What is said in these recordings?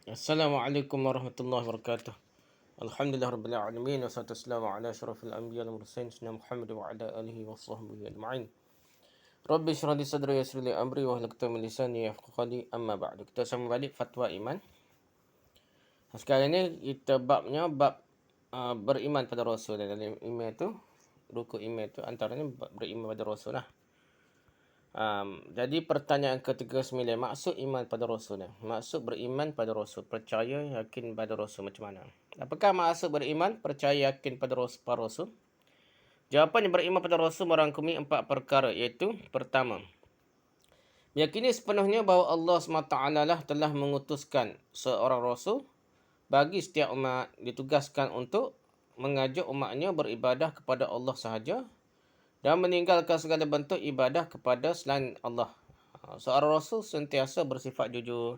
Assalamualaikum warahmatullahi wabarakatuh. Alhamdulillah rabbil alamin wassalatu wassalamu ala asyrafil anbiya'i wal mursalin sayyidina Muhammad wa ala alihi washabbihi ajma'in. Rabbi shrah li sadri wa yassir li amri wa hlul 'uqdatam min lisani yafqahu qawli. Amma ba'du. Kita sama balik fatwa iman. Sekarang ni kita bab beriman pada Rasul. Dalam iman tu, rukun iman tu antaranya beriman pada Rasul lah. Jadi pertanyaan ke-39, maksud iman pada Rasul. Maksud beriman pada Rasul, percaya yakin pada Rasul macam mana? Apakah maksud beriman, percaya yakin pada para Rasul? Jawapannya, beriman pada Rasul merangkumi 4 perkara, iaitu pertama, meyakini sepenuhnya bahawa Allah SWT lah telah mengutuskan seorang Rasul bagi setiap umat, ditugaskan untuk mengajak umatnya beribadah kepada Allah sahaja dan meninggalkan segala bentuk ibadah kepada selain Allah. Seorang Rasul sentiasa bersifat jujur,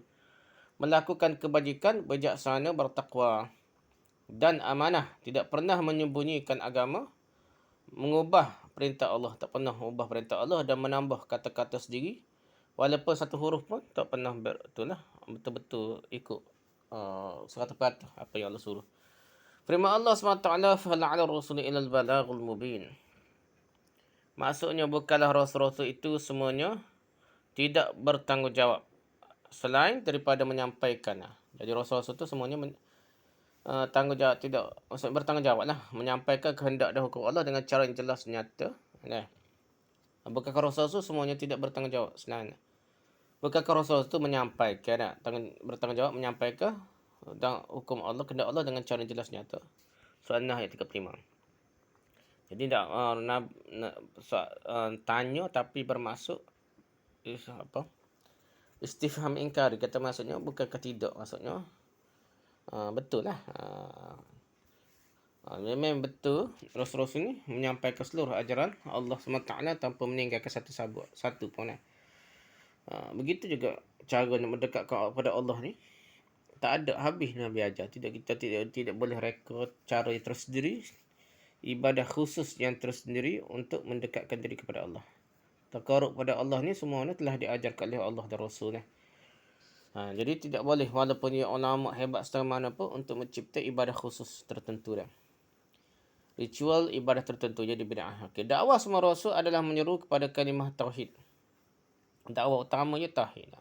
melakukan kebajikan, bijaksana, bertakwa dan amanah, tidak pernah menyembunyikan agama, mengubah perintah Allah, tak pernah mengubah perintah Allah dan menambah kata-kata sendiri, walaupun satu huruf pun tak pernah betul-betul ikut 100% apa yang Allah suruh. Firman Allah SWT, "Fahal 'ala ar-rusuli illa al-balaghul mubin." Maksudnya, bukanlah rasul-rasul itu semuanya tidak bertanggungjawab selain daripada menyampaikan. Jadi rasul-rasul itu semuanya tanggungjawab, tidak maksud bertanggungjawab lah, menyampaikan kehendak dan hukum Allah dengan cara yang jelas nyata. Bukankah rasul itu semuanya tidak bertanggungjawab selain? Bukankah rasul itu menyampaikan, bertanggungjawab menyampaikan dan hukum Allah, kehendak Allah dengan cara yang jelas nyata. Surah An-Nahl ayat 35. Jadi tak tanya tapi bermaksud istifham ingkar. Kata maksudnya bukankah tidak, maksudnya betul lah. Memang betul Rasul-Rasul ni menyampaikan seluruh ajaran Allah SWT tanpa meninggalkan satu pun. Begitu juga cara nak mendekatkan kepada Allah ni, tak ada habis Nabi ajar. Kita tidak boleh rekod cara yang tersendiri, ibadah khusus yang tersendiri untuk mendekatkan diri kepada Allah. Taqarrub pada Allah ni semuanya telah diajarkan oleh Allah dan Rasul. Jadi tidak boleh walaupun ia ulama hebat setengah mana pun untuk mencipta ibadah khusus tertentu dah. Ritual ibadah tertentu jadi bid'ah. Dakwah semua Rasul adalah menyeru kepada kalimah tauhid. Dakwah utamanya tauhid.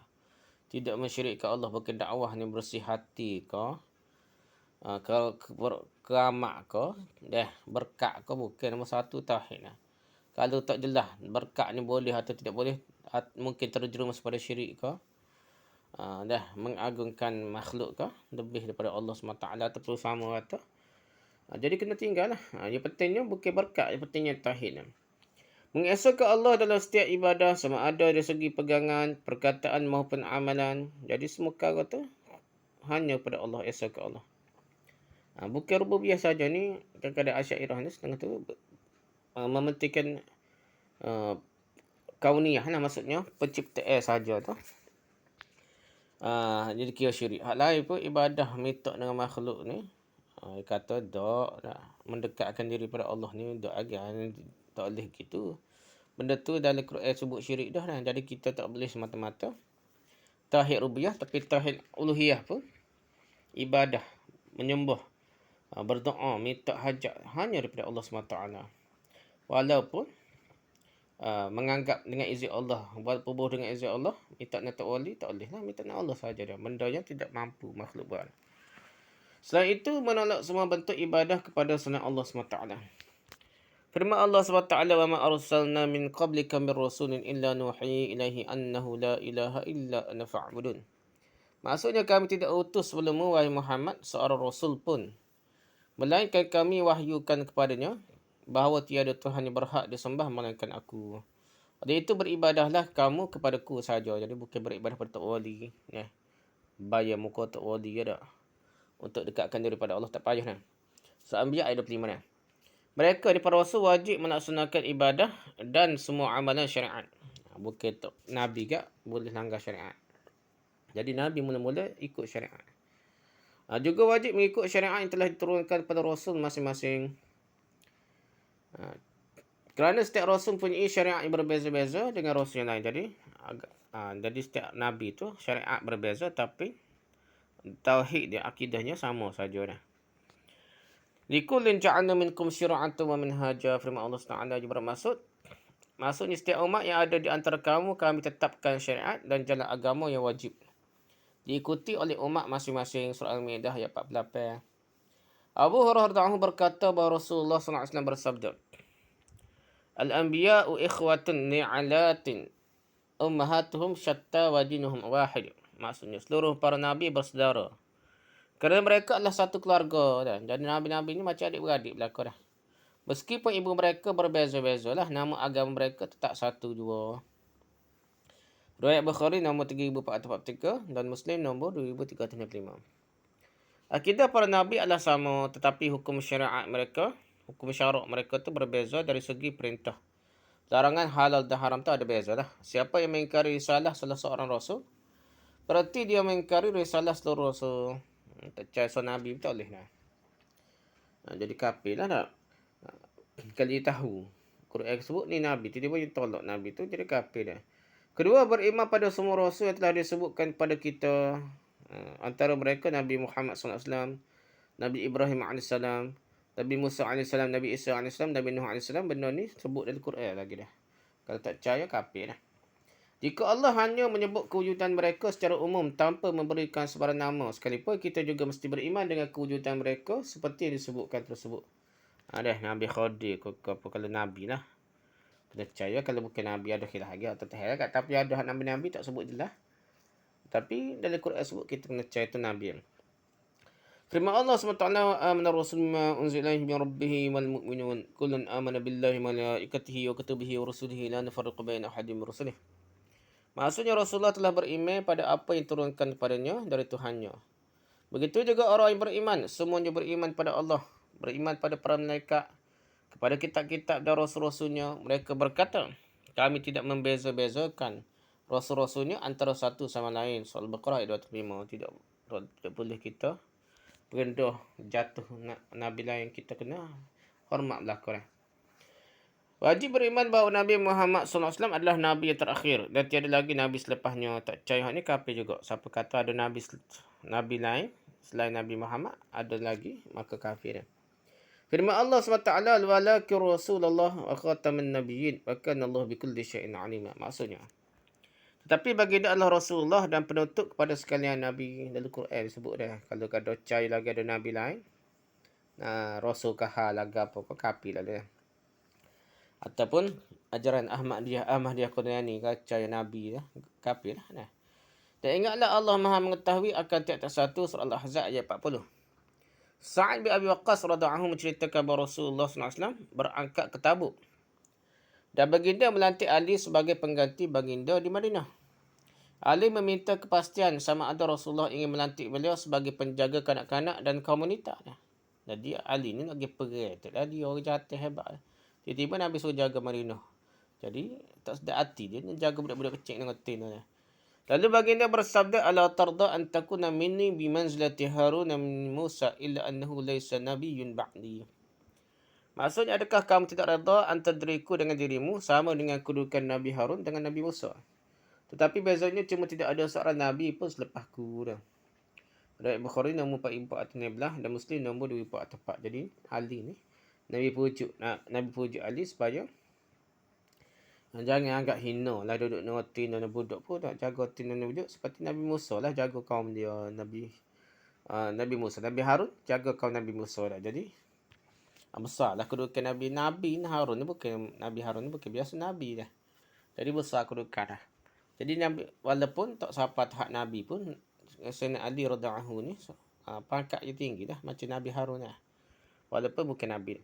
Tidak mensyirikkan Allah, bukan dakwah ni bersih hati ke, keramak ke, berkat ke, bukan. Nombor satu tauhid. Kalau tak jelas berkat ni boleh atau tidak boleh, mungkin terjerumus pada syirik ke, mengagungkan makhluk ke lebih daripada Allah SWT ataupun sama kata, jadi kena tinggal lah. Yang pentingnya bukan berkat, yang pentingnya tauhid. Mengesahkan Allah dalam setiap ibadah, sama ada dari segi pegangan, perkataan maupun amalan. Jadi semua perkara tu hanya pada Allah, esahkan Allah. Bukan rububiyah saja ni. Kadang-kadang Asy'ariyah ni setengah tu mementingkan kauniyah lah, maksudnya penciptaan saja tu. Jadi kira syirik. Hal lain pun ibadah mitok dengan makhluk ni, kata dok mendekatkan diri pada Allah ni, dok agak tak boleh gitu. Benda tu dalam Quran sebut syirik dah lah. Jadi kita tak boleh semata-mata tauhid rububiyah, tapi tauhid uluhiyah pun ibadah, menyembah, berdoa, minta hajat hanya daripada Allah SWT. Walaupun menganggap dengan izin Allah, buat pubuh dengan izin Allah, minta nak wali tak boleh lah, minta nak Allah saja dia. Benda yang tidak mampu makhluk buat. Selain itu, menolak semua bentuk ibadah kepada selain Allah SWT. Firman Allah SWT, "Wa ma arsalna min qablika min rasulin illa nuhi ilaihi annahu la ilaha illa ana fa'budun." Maksudnya, kami tidak utus sebelummu wahai Muhammad seorang rasul pun, melainkan kami wahyukan kepadanya bahawa tiada Tuhan yang berhak disembah melainkan aku. Oleh itu beribadahlah kamu kepadaku saja. Jadi bukan beribadah pada Tok Wali. Bayar muka Tok Wali ya tak? Untuk dekatkan diri pada Allah tak payah nah. Surah Anbiya ayat 25 nah. Mereka di para rasul wajib melaksanakan ibadah dan semua amalan syariat. Bukan Nabi ke boleh langgar syariat. Jadi Nabi mula-mula ikut syariat. Juga wajib mengikut syariat yang telah diturunkan kepada rasul masing-masing. Kerana setiap rasul mempunyai syariat yang berbeza-beza dengan rasul yang lain. Jadi setiap Nabi tu syariat berbeza, tapi tauhid dia, akidahnya sama saja dah. Likullin ja'alna minkum syira'atan wa minhaja, firman Allah Taala juga bermaksud, maksudnya setiap umat yang ada di antara kamu kami tetapkan syariat dan jalan agama yang wajib diikuti oleh umat masing-masing. Surah Al-Maidah ayat 48. Abu Hurairah radhiyallahu anhu berkata bahawa Rasulullah SAW bersabda, Al-anbiya'u ikhwatun ni'alatin ummahatuhum syatta wa dinuhum wahid. Maksudnya seluruh para nabi bersaudara, kerana mereka adalah satu keluarga dah. Jadi nabi-nabi ni macam adik-beradik belaka dah. Meskipun ibu mereka berbeza-beza lah, nama agama mereka tetap satu jua. Riwayat Bukhari nombor 3443 dan Muslim nombor 2365. Akidah para nabi adalah sama, tetapi hukum syariat mereka, hukum syarak mereka tu berbeza dari segi perintah. Larangan halal dan haram tu ada beza lah. Siapa yang mengingkari risalah salah seorang rasul, berarti dia mengingkari risalah seluruh rasul. Tak percaya seorang nabi tak boleh lah. Jadi kafir lah tak. Kalau dia tahu Quran sebut ni nabi, tiba-tiba dia tolak nabi tu, jadi kafir dah. Kedua, beriman pada semua rasul yang telah disebutkan pada kita. Antara mereka Nabi Muhammad SAW, Nabi Ibrahim AS, Nabi Musa AS, Nabi Isa AS, Nabi Nuh AS. Benda ni sebut dalam Quran lagi dah. Kalau tak percaya, kafir dah. Jika Allah hanya menyebut kewujudan mereka secara umum tanpa memberikan sebarang nama, sekalipun kita juga mesti beriman dengan kewujudan mereka seperti yang disebutkan tersebut. Ada Nabi Khadir ke apa, kalau Nabi lah kena percaya. Kalau bukan Nabi ada khilaf lagi atau tak khilaf, tapi ada Nabi-Nabi tak sebut jelas. Tapi dalam Quran sebut kita kena percaya itu Nabi. Firman Allah SWT, amana rasul ma unzila ilaihi min rabbih wal mu'minun kullun amana billahi wa malaikatihi wa kutubihi wa rusulihi la nufarriqu baina ahadin min rusulihi. Maksudnya Rasulullah telah beriman pada apa yang turunkan kepadanya dari Tuhannya. Begitu juga orang yang beriman, semuanya beriman pada Allah, beriman pada para malaikat, kepada kitab-kitab dan rasul-rasulnya. Mereka berkata, kami tidak membeza-bezakan rasul-rasulnya antara satu sama lain. Surah Al-Baqarah ayat 25. Tidak boleh kita rendah jatuh nabi lain, kita kena hormat belaka. Wajib beriman bahawa Nabi Muhammad SAW adalah Nabi yang terakhir dan tiada lagi Nabi selepasnya. Tak percaya ni kafir juga. Siapa kata ada Nabi lain selain Nabi Muhammad, ada lagi, maka kafir. Firman Allah SWT, walakin Rasulullah wa khataman nabiyyin wa kana Allah bikulli syai'in alima. Maksudnya, tetapi baginda adalah Rasulullah dan penutup kepada sekalian Nabi. Dalam Quran disebut dah. Kalau ada percaya lagi ada Nabi lain, Rasul kahal lagi apa-apa, kafir lah dia. Ataupun ajaran Ahmadiyah Qadiani, percaya Nabi dah, kafir lah. Dan ingatlah Allah Maha mengetahui akan tiap-tiap satu. Surah Al-Ahzab ayat 40. Sa'ad bin Abi Waqqas radhiyallahu anhu menceritakan bahawa Rasulullah SAW berangkat ke Tabuk dan baginda melantik Ali sebagai pengganti baginda di Madinah. Ali meminta kepastian sama ada Rasulullah ingin melantik beliau sebagai penjaga kanak-kanak dan kaum wanita. Jadi Ali ni nak pergi perang, taklah dia orang jahat hebat. Tiba-tiba Nabi suruh jaga Madinah. Jadi tak sedap hati dia nak jaga budak-budak kecil dengan tin. Lalu baginda bersabda, ala tarda an takuna minni bimanzilati Harun min Musa illa annahu laysa nabiyyun ba'di. Maksudnya, adakah kamu tidak redha antara diriku dengan dirimu sama dengan kedudukan Nabi Harun dengan Nabi Musa? Tetapi bezanya cuma tidak ada seorang Nabi pun selepasku dah. Riwayat Bukhari nombor 4419 dan Muslim nombor 2444. Jadi Ali ni Nabi pujuk Ali supaya jangan anggap hina lah duduk dengan tin dan budak pun, tak jaga tin dan budak. Seperti Nabi Musa lah jaga kaum dia. Nabi Musa, Nabi Harun jaga kaum Nabi Musa lah. Jadi besar lah kedudukan Nabi Harun ni bukan Nabi Harun ni bukan biasa Nabi dah. Jadi besar kedudukan dah. Jadi Nabi, walaupun tak sahabat hak Nabi pun, Sayyidina Ali radhiyallahu anhu ni pangkat dia tinggi dah macam Nabi Harun lah. Walaupun bukan Nabi.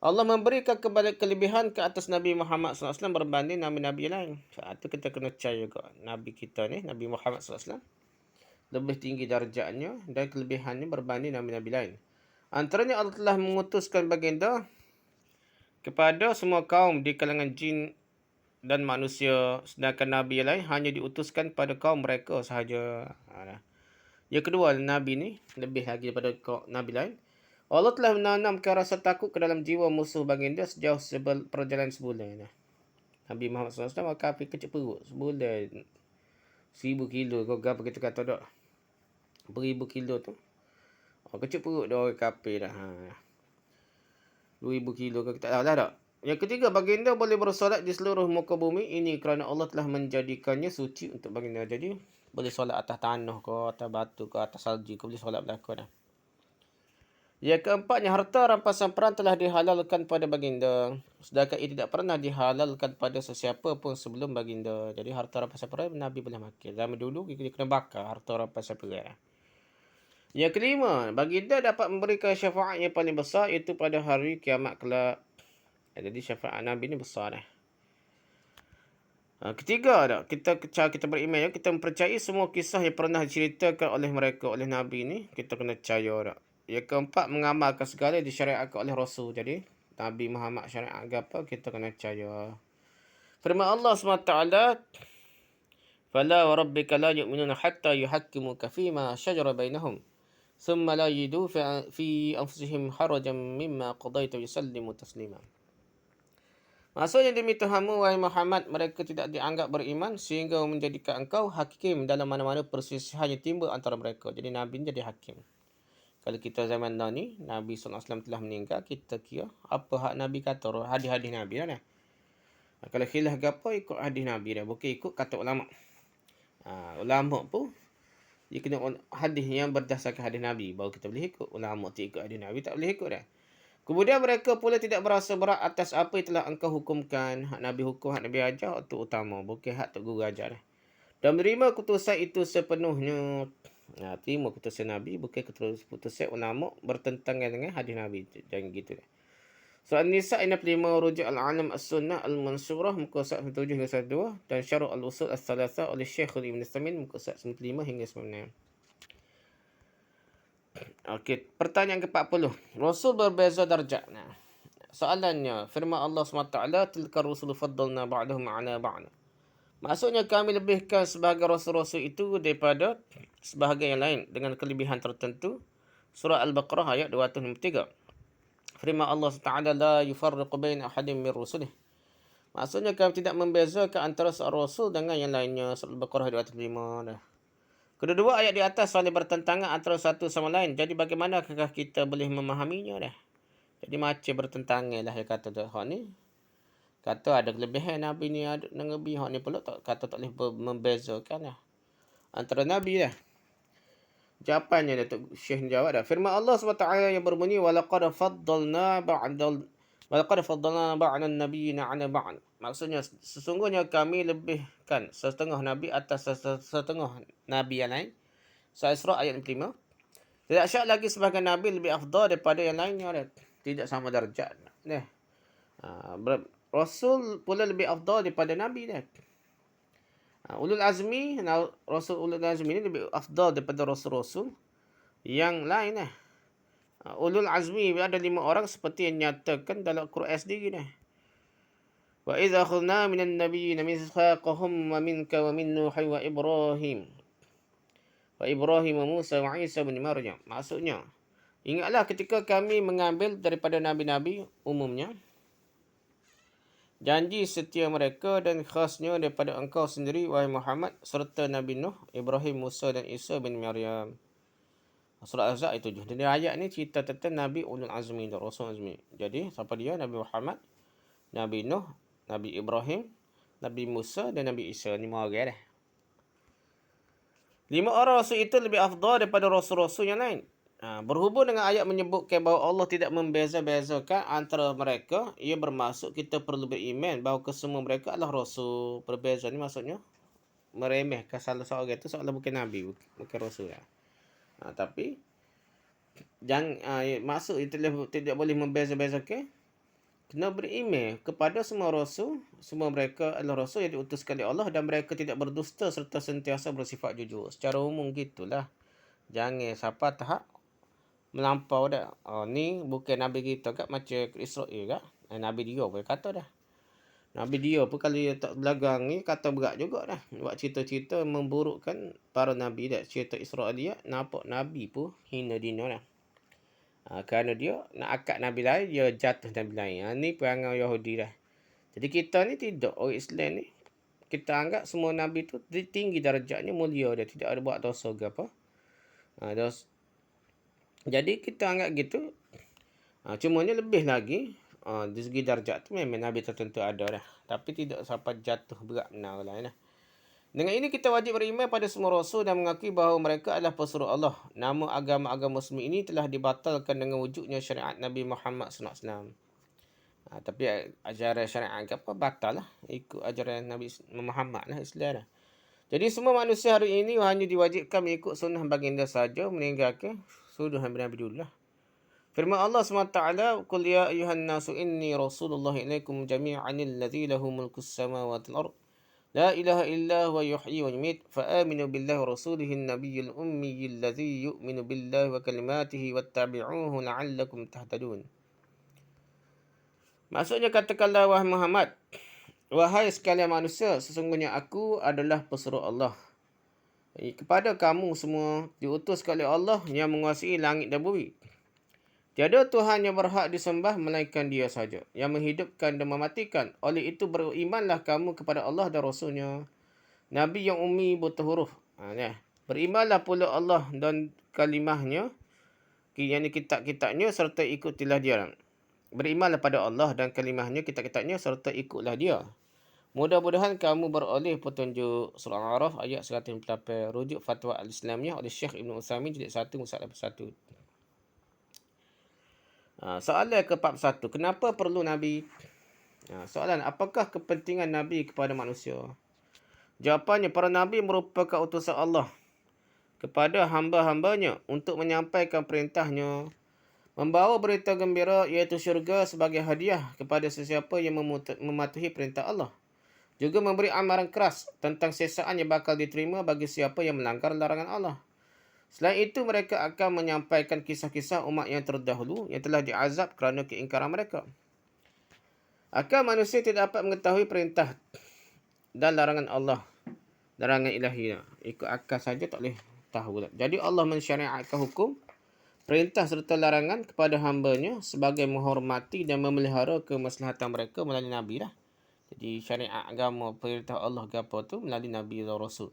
Allah memberikan kelebihan ke atas Nabi Muhammad SAW berbanding Nabi-Nabi lain. Itu kita kena percaya juga. Nabi kita ni, Nabi Muhammad SAW, lebih tinggi darjatnya dan kelebihannya berbanding Nabi-Nabi lain. Antaranya Allah telah mengutuskan baginda kepada semua kaum di kalangan jin dan manusia. Sedangkan Nabi lain hanya diutuskan pada kaum mereka sahaja. Yang kedua, Nabi ni lebih lagi daripada Nabi lain. Allah telah menanamkan rasa takut ke dalam jiwa musuh baginda sejauh perjalanan sebulan. Nabi Muhammad SAW kafir kecil perut. Sebulan 1000 kilo. Kau apa kita kata tak? beribu kilo tu. Kecil perut dia orang kafir dah. 2000 kilo ke tak tahu tak. Yang ketiga, baginda boleh bersolat di seluruh muka bumi. Ini kerana Allah telah menjadikannya suci untuk baginda. Jadi boleh solat atas tanah ke, atas batu ke, atas salji ke, boleh solat belakang dah. Yang keempatnya, harta rampasan perang telah dihalalkan pada baginda. Sedangkan ia tidak pernah dihalalkan pada sesiapa pun sebelum baginda. Jadi harta rampasan perang Nabi boleh makan. Zaman dulu dia kena bakar harta rampasan perang. Yang kelima, baginda dapat memberikan syafaat yang paling besar, iaitu pada hari kiamat kelak. Jadi syafaat Nabi ni besar dah. Ketiga, kita beriman, kita mempercayai semua kisah yang pernah diceritakan oleh mereka, oleh Nabi ni, kita kena percaya dah. Yang keempat, mengamalkan segala yang disyariatkan oleh Rasul. Jadi Nabi Muhammad syariat apa, kita kena percaya. Firman Allah SWT, "Fala wa rabbika la yu'minuna hatta yuhakkimuka fima shajara bainahum. Thumma la yajidu fi anfusihim harajan mimma qadaita wa yusallimu taslima." Maksudnya demi Tuhanmu, wahai Muhammad, mereka tidak dianggap beriman sehingga menjadikan engkau hakim dalam mana-mana perselisihan yang timbul antara mereka. Jadi Nabi jadi hakim. Kalau kita zaman now ni, Nabi SAW telah meninggal, kita kira apa hak Nabi kata, hadis-hadis Nabi dah. Kalau khilaf ke apa, ikut hadis Nabi dah, bukan ikut kata ulama. Ulama pun dia kena hadis yang berdasarkan hadis Nabi, baru kita boleh ikut. Ulama tu ikut hadis Nabi, tak boleh ikut dah. Kemudian mereka pula tidak berasa berat atas apa yang telah engkau hukumkan. Hak Nabi hukum, hak Nabi ajar, itu utama. Bukan hak Tok Guru ajar. Dan menerima keputusan itu sepenuhnya. Terima keputusan Nabi, bukan keputusan ulama bertentangan dengan hadis Nabi. Jangan gitu. Surah An-Nisa ayat 5, rujuk Al-Alam As-Sunnah Al-Mansurah, muka 107 hingga 102. Dan Syarah Al-Usul As-Salasa oleh Syekh Ibn Samin, muka 195 hingga 96. Okey, pertanyaan ke-40. Rasul berbeza darjat. Soalannya, firman Allah SWT, tilka rusul faddalna ba'dahum ala ba'd. Maksudnya kami lebihkan sebahagian rasul-rasul itu daripada sebahagian yang lain dengan kelebihan tertentu. Surah Al-Baqarah ayat 253. Firman Allah SWT, la yufarriqu baina ahadin min rusulih. Maksudnya kami tidak membezakan antara seorang rasul dengan yang lainnya. Surah Al-Baqarah ayat 205 dah. Kedua-dua ayat di atas saling bertentangan antara satu sama lain. Jadi bagaimanakah kita boleh memahaminya dah? Jadi macam bertentangan lah yang kata tu. Hak ni kata ada kelebihan Nabi ni ada Nabi. Hak ni pula kata tak boleh membezakan lah antara Nabi dah. Jawapannya Datuk Syekh jawab dah. Firman Allah SWT yang berbunyi, walaqad faddalna ba'dal nabiyina 'ala ba'd. Maksudnya sesungguhnya kami lebihkan setengah nabi atas setengah nabi yang lain. Surah Isra ayat 5. Tidak syak lagi sebahagian nabi lebih afdal daripada yang lainnya. Tidak sama darjat. Rasul pula lebih afdal daripada nabi dah. Ulul azmi, Rasul Ulul azmi ni lebih afdal daripada rasul-rasul yang lain dah. Ulul azmi ada 5 orang seperti yang nyatakan dalam Quran sendiri dah. Wa idza akhadna minan nabiyyin mithaqahum wa minka wa min Nuh wa Ibrahim. Wa Ibrahim wa Musa wa Isa bin Maryam. Maksudnya, ingatlah ketika kami mengambil daripada nabi-nabi umumnya janji setia mereka dan khasnya daripada engkau sendiri wahai Muhammad serta Nabi Nuh, Ibrahim, Musa dan Isa bin Maryam. Surah Az-Zah ayat 7. Jadi ayat ni cerita tentang Nabi Ulul Azmi dan Rasul Azmi. Jadi siapa dia? Nabi Muhammad, Nabi Nuh, Nabi Ibrahim, Nabi Musa dan Nabi Isa. 5 orang dah. 5 orang rasul itu lebih afdal daripada rasul-rasul yang lain. Berhubung dengan ayat menyebutkan bahawa Allah tidak membeza-bezakan antara mereka, ia bermaksud kita perlu beriman bahawa kesemua mereka adalah rasul. Berbeza ni maksudnya meremehkan salah seorang itu seolah bukan Nabi, bukan rasul lah. Tapi maksud itu tidak boleh membeza-bezakan. Kena beriman kepada semua rasul. Semua mereka adalah rasul yang diutuskan oleh Allah dan mereka tidak berdusta serta sentiasa bersifat jujur. Secara umum gitulah. Jangan siapa tahap melampau dah. Ni bukan Nabi kita kat macam Israel kat. Nabi dia pun kata dah. Nabi dia pun kalau dia tak belagang ni kata berat juga dah. Buat cerita-cerita memburukkan para Nabi dah. Cerita Israel dia nampak Nabi pun hina dina dah. Kerana dia nak akad Nabi lain, dia jatuh Nabi lain. Ni perangai Yahudi dah. Jadi kita ni tidak. Orang Islam ni kita anggap semua Nabi tu tinggi darjatnya, mulia dia. Tidak ada buat dosa ke apa. Jadi kita anggap gitu. Cumanya lebih lagi, dari segi darjat tu memang Nabi tertentu ada dah. Tapi tidak sampai jatuh berat benar lah. Dengan ini kita wajib beriman pada semua rasul dan mengakui bahawa mereka adalah pesuruh Allah. Nama agama-agama Muslim ini telah dibatalkan dengan wujudnya syariat Nabi Muhammad SAW. Tapi ajaran syariat apa batal lah. Ikut ajaran Nabi Muhammad lah, Islam lah. Jadi semua manusia hari ini hanya diwajibkan mengikut sunnah baginda saja, meninggalkan sunnah Nabi dulu lah. Firman Allah SWT, Qul ya ayuhan nasu inni rasulullah ilaikum jami'an alladhi lahu mulkus samawati wal ard. La ilaha illa huwa yuhyi wa yumit. Fa'aminu billahi wa rasulihi nabiyyil ummiyi alladhi yu'minu billahi wa kalimatihi wattabi'uhu la'allakum tahtadun. Maksudnya katakanlah wahai Muhammad, wahai sekalian manusia, sesungguhnya aku adalah pesuruh Allah. Kepada kamu semua diutus oleh Allah yang menguasai langit dan bumi. Tiada Tuhan yang berhak disembah melainkan Dia saja, yang menghidupkan dan mematikan. Oleh itu berimanlah kamu kepada Allah dan Rasulnya, Nabi yang ummi buta huruf. Berimanlah pula Allah dan kalimahnya, yakni kitab-kitabnya, serta ikutilah Dia. Berimanlah pada Allah dan kalimahnya, kitab-kitabnya, serta ikutlah Dia. Mudah-mudahan kamu beroleh petunjuk. Surah Al-A'raf ayat 158. Rujuk Fatwa Al-Islamiyah oleh Syekh Ibn Utsaimin jilid 1 muka 81. Soalan ke-41. Kenapa perlu Nabi? Soalan, apakah kepentingan Nabi kepada manusia? Jawapannya, para Nabi merupakan utusan Allah kepada hamba-hambanya untuk menyampaikan perintahnya, membawa berita gembira iaitu syurga sebagai hadiah kepada sesiapa yang mematuhi perintah Allah. Juga memberi amaran keras tentang sesaan yang bakal diterima bagi siapa yang melanggar larangan Allah. Selain itu, mereka akan menyampaikan kisah-kisah umat yang terdahulu yang telah diazab kerana keingkaran mereka. Akal manusia tidak dapat mengetahui perintah dan larangan Allah, larangan ilahi. Ikut akal saja tak boleh tahu. Jadi Allah mensyariatkan hukum, perintah serta larangan kepada hamba-Nya sebagai menghormati dan memelihara kemaslahatan mereka melalui Nabi lah. Jadi syariat agama, perintah Allah ke apa tu melalui Nabi dan Rasul.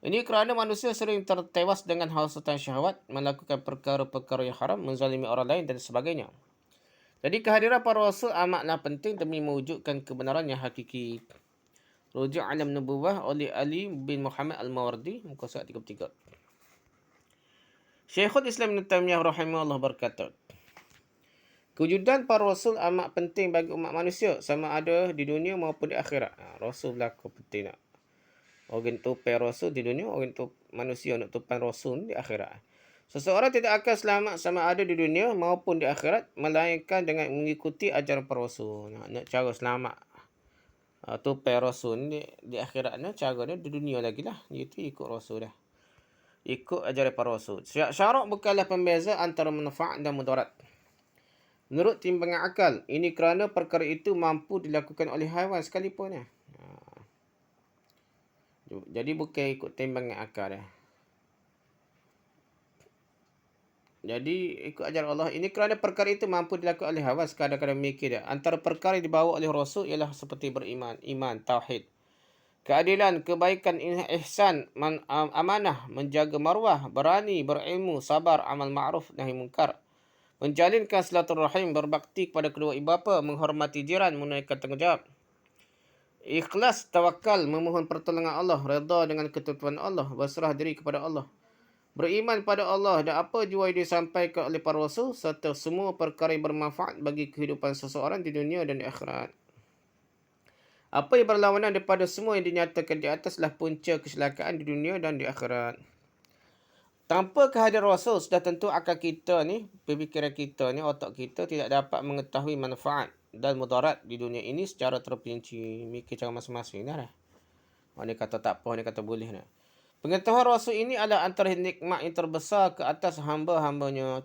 Ini kerana manusia sering tertewas dengan hasratan syahwat, melakukan perkara-perkara yang haram, menzalimi orang lain dan sebagainya. Jadi kehadiran para rasul amatlah penting demi mewujudkan kebenaran yang hakiki. Rujuk Alam Nubuwah oleh Ali bin Muhammad Al-Mawardi, muka surat 33. Syekhul Islam Ibn Taymiyah rahimahullah berkata, kewujudan para rasul amat penting bagi umat manusia, sama ada di dunia maupun di akhirat. Rasul berlaku penting nak. Orang tupai rasul di dunia, orang manusia nak tupai rasul di akhirat. Seseorang tidak akan selamat sama ada di dunia maupun di akhirat, melainkan dengan mengikuti ajaran para rasul. Nak cara selamat tupai rasul di akhirat ni, cara dia di dunia lagi lah. Itu ikut rasul dah. Ikut ajaran para rasul. Syarak bukanlah pembeza antara manfaat dan mudarat. Menurut timbangan akal, ini kerana perkara itu mampu dilakukan oleh haiwan sekalipun ya. Jadi bukan ikut timbangan akal dah. Jadi ikut ajaran Allah, ini kerana perkara itu mampu dilakukan oleh haiwan sekadar-kadar mikir dia. Antara perkara yang dibawa oleh Rasul ialah seperti beriman, iman, tauhid, keadilan, kebaikan, ihsan, amanah, menjaga marwah, berani, berilmu, sabar, amal ma'ruf, nahi munkar, menjalinkan silaturahim, berbakti kepada kedua ibu bapa, menghormati jiran, menunaikan tanggungjawab, ikhlas, tawakal, memohon pertolongan Allah, redha dengan ketentuan Allah, berserah diri kepada Allah, beriman pada Allah dan apa jua yang disampaikan oleh para rasul, serta semua perkara yang bermanfaat bagi kehidupan seseorang di dunia dan di akhirat. Apa yang berlawanan daripada semua yang dinyatakan di ataslah punca kecelakaan di dunia dan di akhirat. Tanpa kehadiran Rasul, sudah tentu akal kita ni, pemikiran kita ni, otak kita tidak dapat mengetahui manfaat dan mudarat di dunia ini secara terperinci. Mikir cara masing-masing dah. Orang kata tak apa, orang kata boleh dah. Pengetahuan Rasul ini adalah antara nikmat yang terbesar ke atas hamba-hambanya.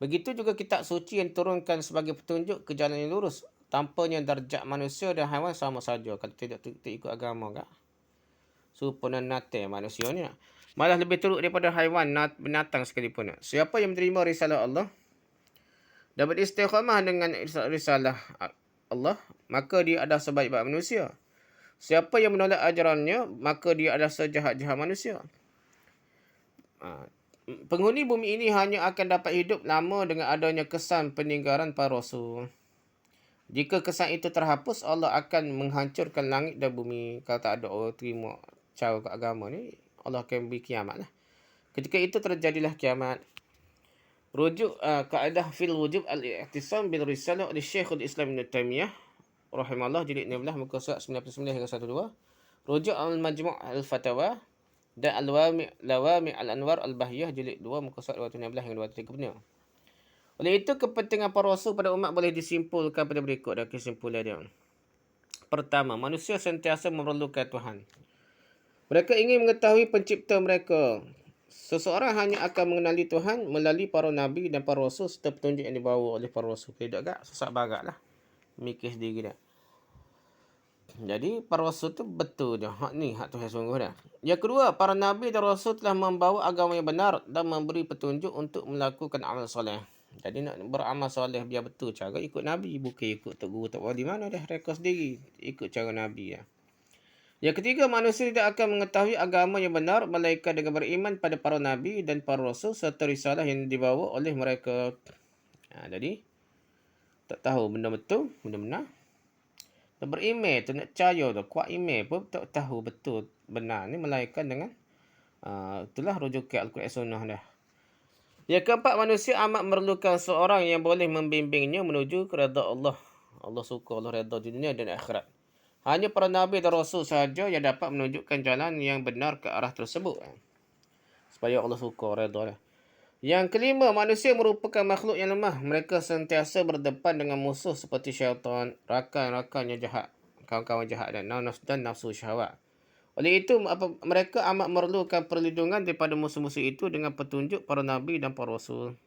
Begitu juga kitab suci yang turunkan sebagai petunjuk ke jalan yang lurus. Tanpanya darjat manusia dan haiwan sama saja. Kalau tidak ikut agama kak. Supaya nate manusia ni. Malah lebih teruk daripada haiwan, binatang sekalipun. Siapa yang menerima risalah Allah dan beristiqamah dengan risalah Allah, maka dia adalah sebaik-baik manusia. Siapa yang menolak ajarannya, maka dia adalah sejahat-jahat manusia. penghuni bumi ini hanya akan dapat hidup lama dengan adanya kesan peninggalan para rasul. Jika kesan itu terhapus, Allah akan menghancurkan langit dan bumi. Kalau tak ada orang terima cara ke agama ni, Allah akan beri kiamat lah. Ketika itu terjadilah kiamat. Rujuk kaedah fil wujub al-i'tisam bil risalah oleh Syekhul Islam Ibn Taymiyah rahimahullah, jilid 16 muka surat 99 hingga 102. Rujuk al-Majmu' al-Fatawa dan al-Lawami' al-Anwar al-Bahiyah, jilid 2 muka surat 216 hingga 235. Oleh itu, kepentingan para rasul pada umat boleh disimpulkan pada berikut dan kesimpulan dia. Pertama, manusia sentiasa memerlukan Tuhan. Mereka ingin mengetahui pencipta mereka. Seseorang hanya akan mengenali Tuhan melalui para nabi dan para rasul serta petunjuk yang dibawa oleh para rasul. Tidak agak susah barat lah. Mikir sendiri dah. Jadi para rasul tu betul dah. Hak ni hak Tuhan sungguh dah. Yang kedua, para nabi dan rasul telah membawa agama yang benar dan memberi petunjuk untuk melakukan amal soleh. Jadi nak beramal soleh biar betul cara ikut nabi, bukan ikut tok guru tok wali mana dah rekod sendiri. Ikut cara nabi ya. Yang ketiga, manusia tidak akan mengetahui agama yang benar melainkan dengan beriman pada para nabi dan para rasul serta risalah yang dibawa oleh mereka. Jadi, tak tahu benda betul, benda benar. Tak beriman tu, nak percaya tu, kuat iman pun tak tahu betul benar ni melainkan dengan itulah rujukan Al-Quran Sunnah dah. Yang keempat, manusia amat memerlukan seorang yang boleh membimbingnya menuju keredaan Allah. Allah suka, Allah redha di dunia dan akhirat. Hanya para nabi dan rasul sahaja yang dapat menunjukkan jalan yang benar ke arah tersebut. Supaya Allah suka, redha. Yang kelima, manusia merupakan makhluk yang lemah. Mereka sentiasa berdepan dengan musuh seperti syaitan, rakan-rakannya jahat, kawan-kawan jahat dan nafsu syahwat. Oleh itu, mereka amat memerlukan perlindungan daripada musuh-musuh itu dengan petunjuk para nabi dan para rasul.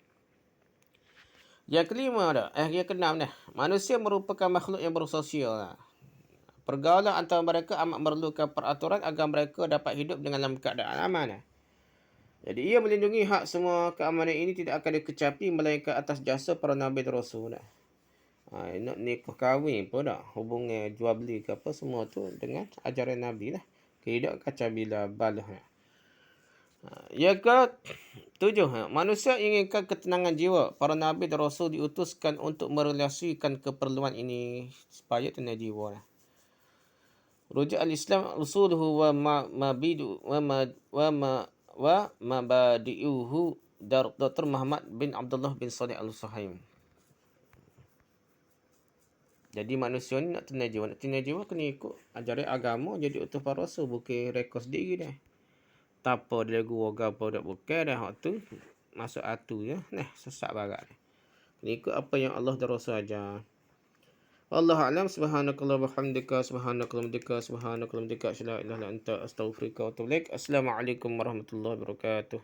Yang kelima yang keenam dah. Manusia merupakan makhluk yang bersosial. Pergaulan antara mereka amat memerlukan peraturan agar mereka dapat hidup dalam keadaan aman. Jadi ia melindungi hak semua keamanan ini tidak akan dikecapi melainkan atas jasa para nabi dan rasul. Nak nikah kahwin pun dah. Hubungan jual beli ke apa semua tu dengan ajaran nabi lah. Tidak kacau bila balah. Yang ke-7, manusia inginkan ketenangan jiwa. Para nabi dan rasul diutuskan untuk merelasikan keperluan ini supaya tenang jiwa lah. Rujuk al-Islam usuluhu wa mabidu wa mabadi'uhu Dr. Muhammad bin Abdullah bin Salih al-Suhaim. Jadi manusia ni nak tenang jiwa. Nak tenang jiwa kena ikut ajaran agama jadi utus para rasul, bukan rekod sendiri dah. Tapa dia guru apa dak bukan dah, hak tu masuk atu je. Sesat barat. Kena ikut apa yang Allah dan Rasul ajar. Wallahu a'lam. Subhanakallah wa bihamdika, subhanakallah wa bihamdika, asyhadu an la ilaha illa anta, astaghfiruka wa atubu ilaik. Assalamualaikum warahmatullahi wabarakatuh.